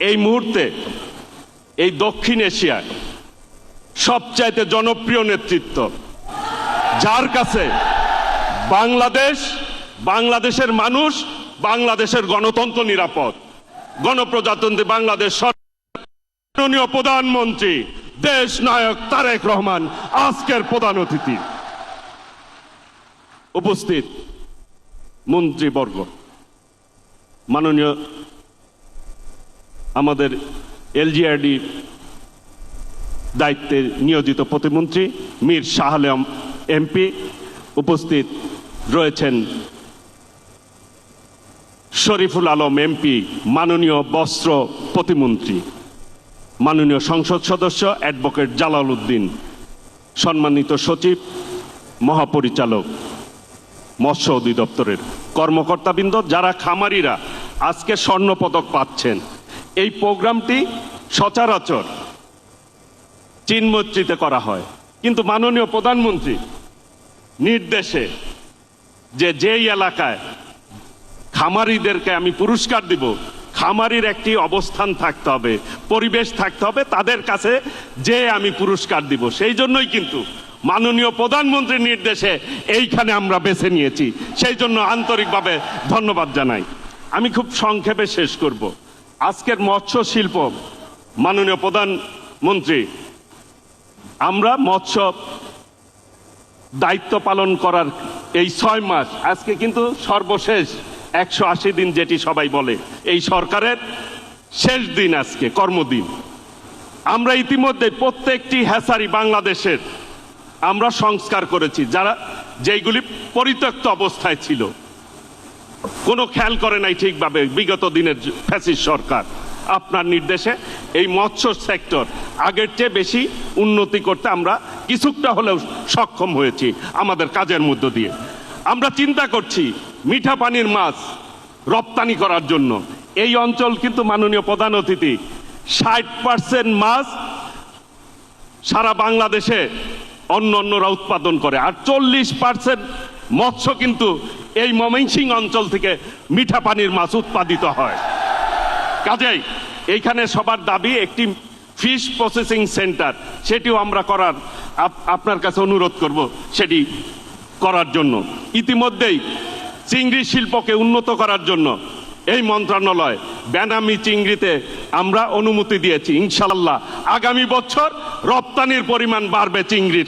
এই মুহূর্তে এই দক্ষিণ এশিয়ায় সবচাইতে জনপ্রিয় নেতৃত্ব, যার কাছে বাংলাদেশের মানুষ, বাংলাদেশের গণতন্ত্র নিরাপদ, গণপ্রজাতন্ত্রী বাংলাদেশ মাননীয় প্রধানমন্ত্রী দেশ নায়ক তারেক রহমান আজকের প্রধান অতিথি। উপস্থিত মন্ত্রীবর্গ, মাননীয় আমাদের এলজিআরডি দায়িত্বে নিয়োজিত প্রতিমন্ত্রী মীর শাহ আলম এমপি, উপস্থিত রয়েছেন শরীফুল আলম এমপি, মাননীয় বস্ত্র প্রতিমন্ত্রী, মাননীয় সংসদ সদস্য অ্যাডভোকেট জালাল উদ্দিন, সম্মানিত সচিব, মহাপরিচালক মৎস্য অধিদপ্তরের কর্মকর্তাবৃন্দ, যারা খামারিরা আজকে স্বর্ণপদক পাচ্ছেন। এই প্রোগ্রামটি সচরাচর চিনমৈত্রীতে করা হয়, কিন্তু মাননীয় প্রধানমন্ত্রী নির্দেশে যেই এলাকায় খামারিদেরকে আমি পুরস্কার দিব, খামারির একটি অবস্থান থাকতে হবে, পরিবেশ থাকতে হবে, তাদের কাছে যে আমি পুরস্কার দিব। সেই জন্যই কিন্তু মাননীয় প্রধানমন্ত্রীর নির্দেশে এইখানে আমরা বেছে নিয়েছি, সেই জন্য আন্তরিকভাবে ধন্যবাদ জানাই। আমি খুব সংক্ষেপে শেষ করব। আজকের মৎস্য শিল্প, মাননীয় প্রধানমন্ত্রী, আমরা মৎস্য দায়িত্ব পালন করার এই 6 মাস, আজকে কিন্তু সর্বশেষ 180 দিন যেটি সবাই বলে, এই সরকারের শেষ দিন আজকে, কর্মদিন। আমরা ইতিমধ্যে প্রত্যেকটি হ্যাচারি বাংলাদেশের আমরা সংস্কার করেছি, যেইগুলি পরিত্যক্ত অবস্থায় ছিল, কোনো খেয়াল করে নাই ঠিকভাবে বিগত দিনের ফ্যাসিস্ট সরকার। আপনার নির্দেশে এই মৎস্য সেক্টর আগের চেয়ে বেশি উন্নতি করতে আমরা কিছুটা হলেও সক্ষম হয়েছি আমাদের কাজের মধ্য দিয়ে। আমরা চিন্তা করছি মিঠা পানির মাছ রপ্তানি করার জন্য। এই অঞ্চল কিন্তু মাননীয় প্রধান অতিথি 60% মাছ সারা বাংলাদেশে অন্যরা উৎপাদন করে, আর 40% মৎস্য কিন্তু এই ময়মনসিংহ অঞ্চল থেকে মিঠা পানির মাছ উৎপাদিত হয়। কাজেই এইখানে সবার দাবি একটি ফিশ প্রসেসিং সেন্টার, সেটিও আমরা করার আপনার কাছে অনুরোধ করব, সেটি করার জন্য। ইতিমধ্যেই চিংড়ি শিল্পকে উন্নত করার জন্য এই মন্ত্রণালয় বেনামি চিংড়িতে আমরা অনুমতি দিয়েছি। ইনশাআল্লাহ আগামী বছর রপ্তানির পরিমাণ বাড়বে চিংড়ির।